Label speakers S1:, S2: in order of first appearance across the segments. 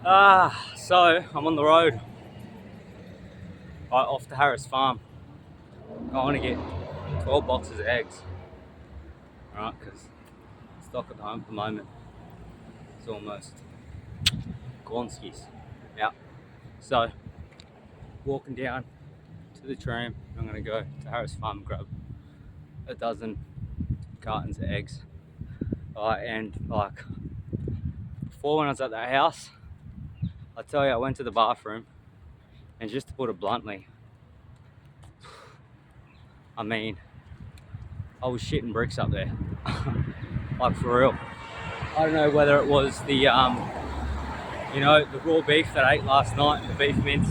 S1: So I'm on the road, off to Harris Farm. I want to get 12 boxes of eggs, right? Because stock at home at the moment is almost Gornskis. Yeah. So walking down to the tram, I'm going to go to Harris Farm and grab a dozen cartons of eggs. And like before, when I was at that house, I tell you, I went to the bathroom, and just to put it bluntly, I mean, I was shitting bricks up there. Like, for real. I don't know whether it was the the raw beef that I ate last night and the beef mince.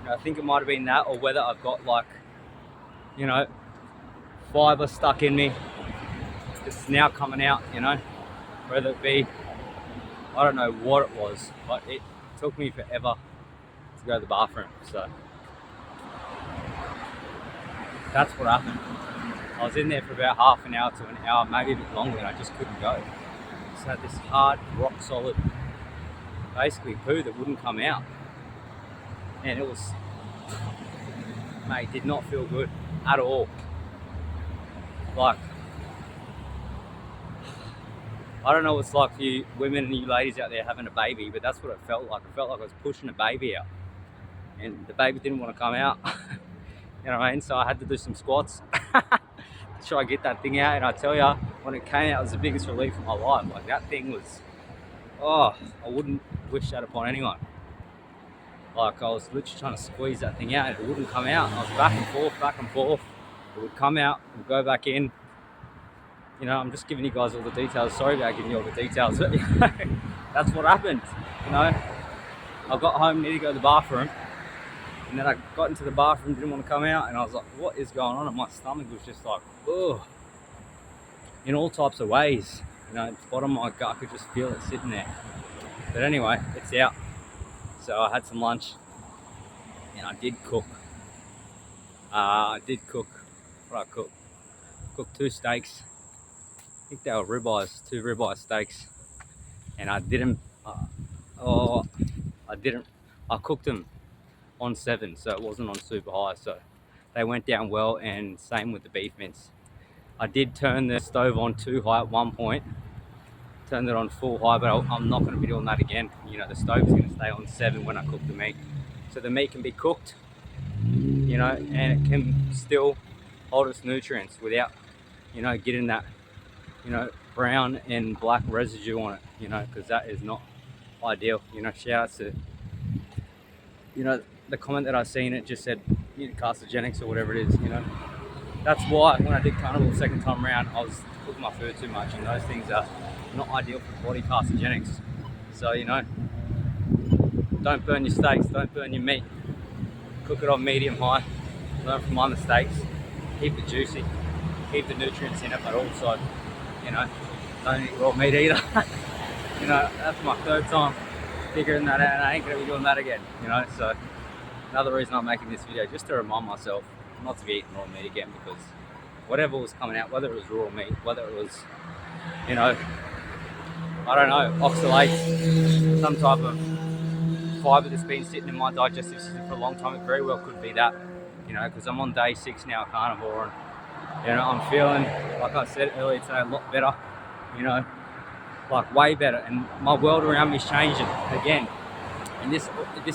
S1: I think it might have been that, or whether I've got like, fibre stuck in me. It's now coming out, whether it be, I don't know what it was, but it took me forever to go to the bathroom. So that's what happened. I was in there for about half an hour to an hour, maybe a bit longer, and I just couldn't go. Just had this hard, rock solid, basically poo that wouldn't come out. And it was, mate, did not feel good at all. Like, I don't know what it's like for you women and you ladies out there having a baby, but that's what it felt like. It felt like I was pushing a baby out, and the baby didn't want to come out. You know what I mean? So I had to do some squats to try and get that thing out. And I tell you, when it came out, it was the biggest relief of my life. Like, that thing was, I wouldn't wish that upon anyone. Like, I was literally trying to squeeze that thing out, and it wouldn't come out. I was back and forth. It would come out, it would go back in. I'm just giving you guys all the details. Sorry about giving you all the details, but that's what happened. I got home, needed to go to the bathroom, and then I got into the bathroom, didn't want to come out, and I was like, what is going on? And my stomach was just like, ugh, in all types of ways. The bottom of my gut, I could just feel it sitting there. But anyway, it's out. So I had some lunch, and I did cook. What did I cook? Cooked 2 steaks. I think they were ribeyes, 2 ribeye steaks. And I cooked them on 7, so it wasn't on super high. So they went down well, and same with the beef mince. I did turn the stove on too high at one point. Turned it on full high, but I'm not going to be doing that again. The stove is going to stay on 7 when I cook the meat. So the meat can be cooked, and it can still hold its nutrients without, getting that, brown and black residue on it, because that is not ideal. Shout out to, the comment that I seen, it just said, carcinogenics or whatever it is, That's why when I did carnivore the second time around, I was cooking my food too much, and those things are not ideal for the body, carcinogenics. So, don't burn your steaks, don't burn your meat. Cook it on medium high. Learn from my mistakes. Keep it juicy. Keep the nutrients in it, but also, don't eat raw meat either. That's my 3rd time figuring that out, and I ain't gonna be doing that again. So another reason I'm making this video, just to remind myself not to be eating raw meat again, because whatever was coming out, whether it was raw meat, whether it was, I don't know, oxalates, some type of fibre that's been sitting in my digestive system for a long time, it very well could be that, because I'm on day 6 now, carnivore, and, I'm feeling, like I said earlier today, a lot better, like way better, and my world around me is changing again. And this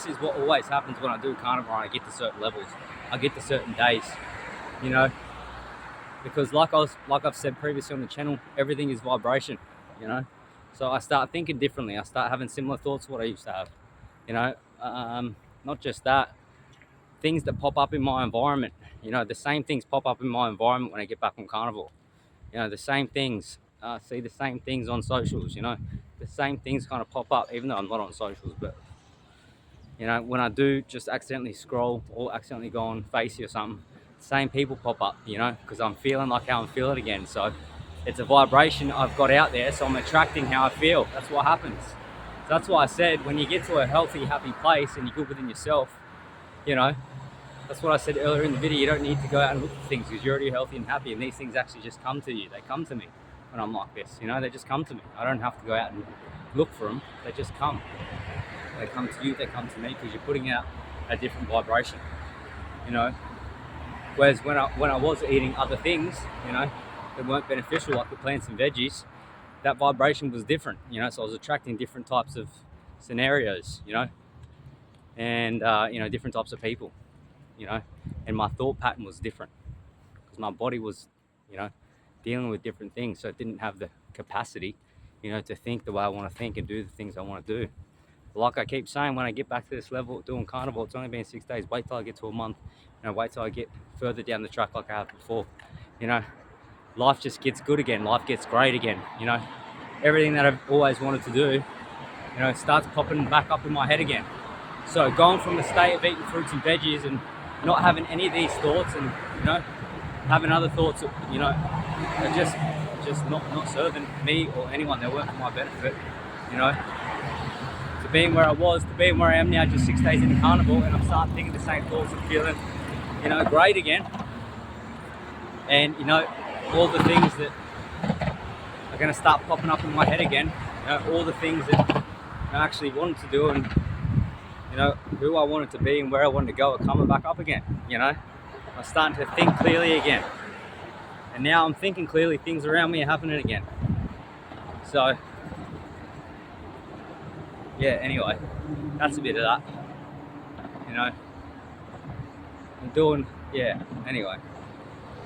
S1: is what always happens when I do carnivore, and I get to certain levels, I get to certain days, because like I've said previously on the channel, everything is vibration, so I start thinking differently. I start having similar thoughts to what I used to have, not just that, things that pop up in my environment, the same things pop up in my environment when I get back on carnivore, the same things, see the same things on socials, the same things kind of pop up, even though I'm not on socials, but when I do just accidentally scroll or accidentally go on Facey or something, same people pop up, because I'm feeling like how I'm feeling again. So it's a vibration I've got out there, so I'm attracting how I feel. That's what happens. So that's why I said, when you get to a healthy, happy place and you're good within yourself, that's what I said earlier in the video, you don't need to go out and look for things, because you're already healthy and happy, and these things actually just come to you. They come to me when I'm like this, they just come to me. I don't have to go out and look for them, they just come. They come to you, they come to me, because you're putting out a different vibration, you know. Whereas when I was eating other things, you know, that weren't beneficial, like the plants and veggies, that vibration was different, you know. So I was attracting different types of scenarios, you know, and you know, different types of people, you know, and my thought pattern was different because my body was, you know, dealing with different things, so it didn't have the capacity, you know, to think the way I want to think and do the things I want to do. Like I keep saying, when I get back to this level doing carnivore, it's only been 6 days. Wait till I get to a month, you know, wait till I get further down the track like I have before. You know, life just gets good again. Life gets great again. You know, everything that I've always wanted to do, you know, starts popping back up in my head again. So going from the state of eating fruits and veggies and not having any of these thoughts, and, you know, having other thoughts that, you know, are just not serving me or anyone. They weren't for my benefit, you know. To being where I was, to being where I am now, just 6 days into carnivore, and I'm starting thinking the same thoughts and feeling, you know, great again. And, you know, all the things that are going to start popping up in my head again, you know, all the things that I actually wanted to do, and, you know, who I wanted to be and where I wanted to go are coming back up again, you know. I'm starting to think clearly again. And now I'm thinking clearly, things around me are happening again. So, yeah, anyway, that's a bit of that, you know. I'm doing, yeah, anyway.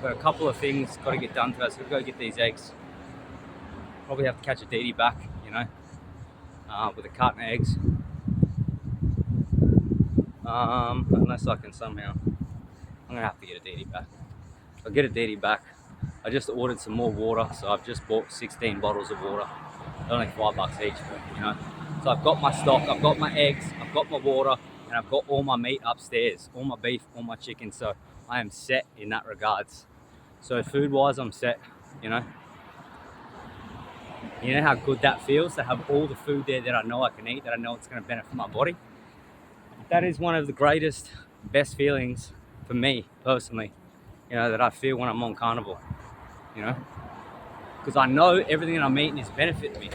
S1: Got a couple of things got to get done first. Got to go get these eggs. Probably have to catch a DD back, you know, with a carton of eggs. Unless I can somehow, I'm gonna have to get a DD back. I'll get a DD back. I just ordered some more water, so I've just bought 16 bottles of water. They're only $5 each, but, you know. So I've got my stock, I've got my eggs, I've got my water, and I've got all my meat upstairs, all my beef, all my chicken. So I am set in that regards. So food-wise, I'm set, you know. You know how good that feels to have all the food there that I know I can eat, that I know it's going to benefit my body. That is one of the greatest, best feelings for me personally, you know, that I feel when I'm on carnivore, you know, because I know everything that I'm eating is benefiting me.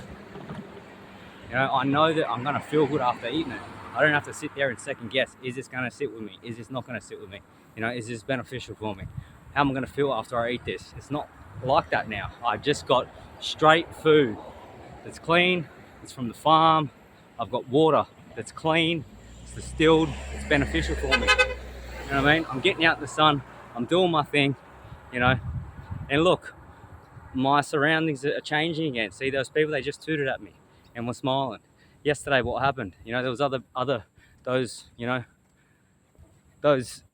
S1: You know, I know that I'm going to feel good after eating it. I don't have to sit there and second guess, is this going to sit with me? Is this not going to sit with me? You know, is this beneficial for me? How am I going to feel after I eat this? It's not like that now. I just got straight food that's clean, it's from the farm. I've got water that's clean, it's distilled, it's beneficial for me. You know what I mean? I'm getting out in the sun, I'm doing my thing, you know, and look, my surroundings are changing again. See those people, they just tooted at me and were smiling. Yesterday, what happened? You know, there was those, you know, those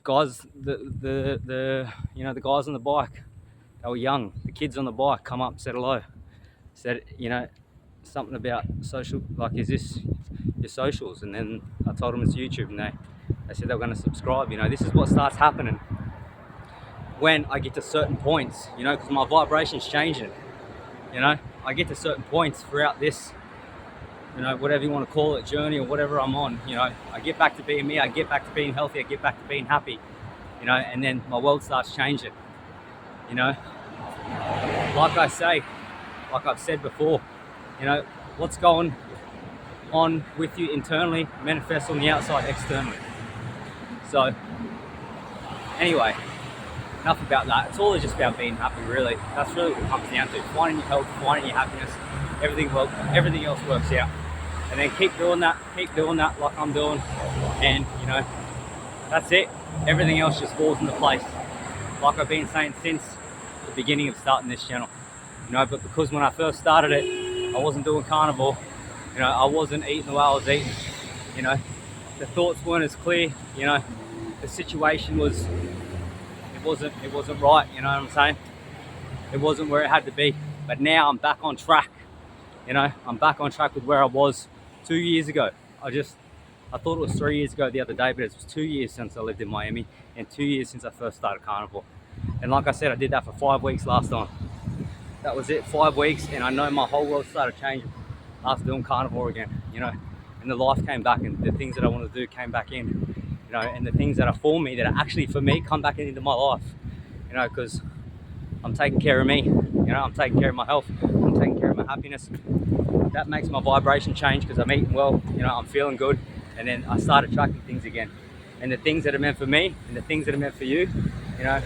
S1: guys, the you know, the guys on the bike, they were young, the kids on the bike come up, said hello, said, you know, something about social, like, is this your socials? And then I told them it's YouTube, and they said they were going to subscribe. You know, this is what starts happening when I get to certain points, you know, because my vibration's changing. You know, I get to certain points throughout this, you know, whatever you want to call it, journey or whatever I'm on. You know, I get back to being me, I get back to being healthy, I get back to being happy, you know, and then my world starts changing. You know, like I say, like I've said before, you know, what's going on with you internally manifests on the outside externally. So anyway, enough about that. It's all just about being happy, really. That's really what it comes down to. Finding your health, finding your happiness, everything else works out. And then keep doing that like I'm doing, and, you know, that's it. Everything else just falls into place. Like I've been saying since the beginning of starting this channel, you know, but because when I first started it, I wasn't doing carnivore, you know, I wasn't eating the way I was eating, you know, the thoughts weren't as clear, you know, the situation was, it wasn't right, you know what I'm saying? It wasn't where it had to be. But now I'm back on track, you know, I'm back on track with where I was 2 years ago. I thought it was 3 years ago the other day, but it was 2 years since I lived in Miami and 2 years since I first started carnivore. And like I said, I did that for 5 weeks last time. That was it, 5 weeks, and I know my whole world started changing after doing carnivore again, you know, and the life came back, and the things that I want to do came back in, you know, and the things that are for me, that are actually for me, come back into my life, you know, because I'm taking care of me, you know, I'm taking care of my health, I'm taking care of my happiness, that makes my vibration change because I'm eating well, you know, I'm feeling good, and then I start attracting things again. And the things that are meant for me and the things that are meant for you, you know,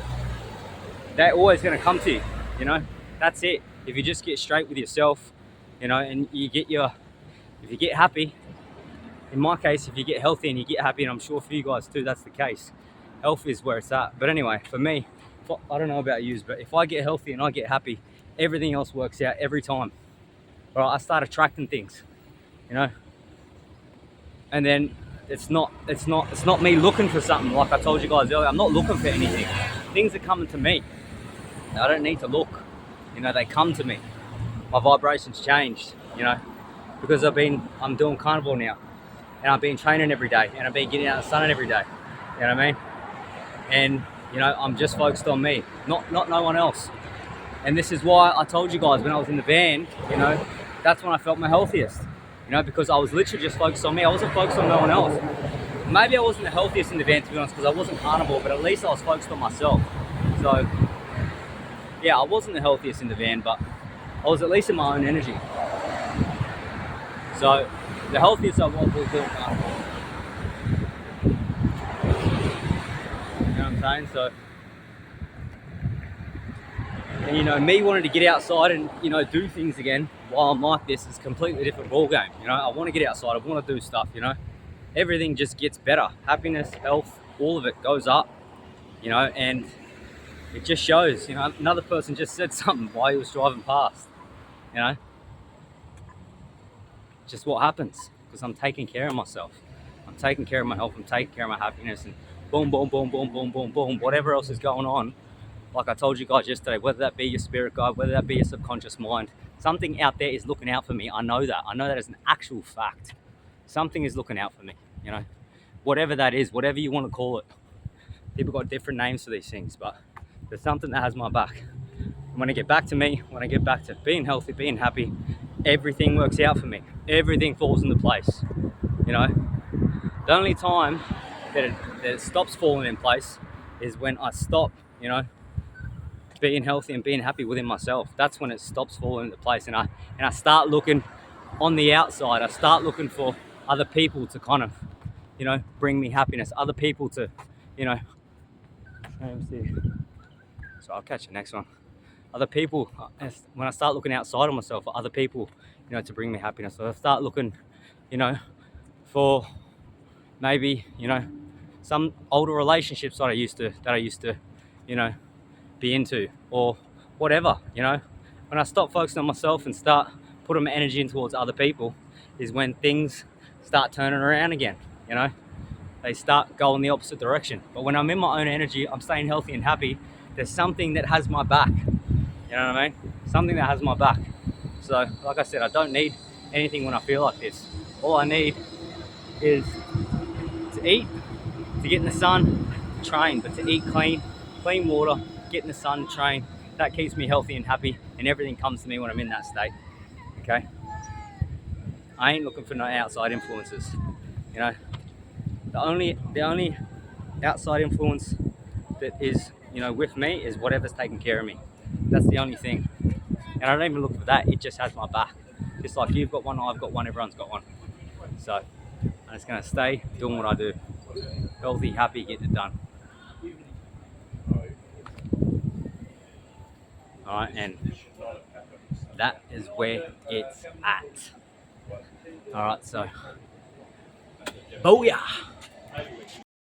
S1: they're always going to come to you, you know. That's it. If you just get straight with yourself, you know, and if you get happy, in my case, if you get healthy and you get happy, and I'm sure for you guys too, that's the case. Health is where it's at. But anyway, for me, I don't know about you, but if I get healthy and I get happy, everything else works out every time. All right, I start attracting things, you know, and then it's not me looking for something. Like I told you guys earlier, I'm not looking for anything. Things are coming to me. I don't need to look, you know, they come to me. My vibrations changed, you know, because I'm doing carnivore now, and I've been training every day, and I've been getting out in the sun every day, you know what I mean? And, you know, I'm just focused on me, not no one else. And this is why I told you guys when I was in the van, you know, that's when I felt my healthiest, you know, because I was literally just focused on me. I wasn't focused on no one else. Maybe I wasn't the healthiest in the van, to be honest, because I wasn't carnivore, but at least I was focused on myself. So, yeah, I wasn't the healthiest in the van, but I was at least in my own energy. So, the healthiest I was doing carnivore. You know what I'm saying? So, and, you know, me wanting to get outside and, you know, do things again while I'm like this is a completely different ball game. You know, I want to get outside, I want to do stuff, you know. Everything just gets better. Happiness, health, all of it goes up, you know, and it just shows. You know, another person just said something while he was driving past, you know. Just what happens because I'm taking care of myself. I'm taking care of my health, I'm taking care of my happiness, and boom, boom, boom, boom, boom, boom, boom, whatever else is going on. Like I told you guys yesterday, whether that be your spirit guide, whether that be your subconscious mind, something out there is looking out for me. I know that. I know that as an actual fact. Something is looking out for me, you know. Whatever that is, whatever you want to call it. People got different names for these things, but there's something that has my back. And when I get back to me, when I get back to being healthy, being happy, everything works out for me. Everything falls into place, you know. The only time that it stops falling in place is when I stop, you know, being healthy and being happy within myself. That's when it stops falling into place, and I start looking on the outside. I start looking for other people to kind of, you know, bring me happiness. Other people to, you know, so I'll catch the next one. Other people, when I start looking outside of myself for other people, you know, to bring me happiness. So I start looking, you know, for maybe, you know, some older relationships that I used to, you know, be into, or whatever, you know. When I stop focusing on myself and start putting my energy in towards other people is when things start turning around again, you know. They start going the opposite direction. But when I'm in my own energy, I'm staying healthy and happy, there's something that has my back, you know what I mean? Something that has my back. So like I said, I don't need anything when I feel like this. All I need is to eat, to get in the sun, train, but to eat clean water, get in the sun, train. That keeps me healthy and happy, and everything comes to me when I'm in that state. Okay, I ain't looking for no outside influences. You know, the only outside influence that is, you know, with me is whatever's taking care of me. That's the only thing, and I don't even look for that. It just has my back. Just like you've got one, I've got one, everyone's got one. So I'm just gonna stay doing what I do. Healthy, happy, getting it done. All right, and that is where it's at. All right, so booyah.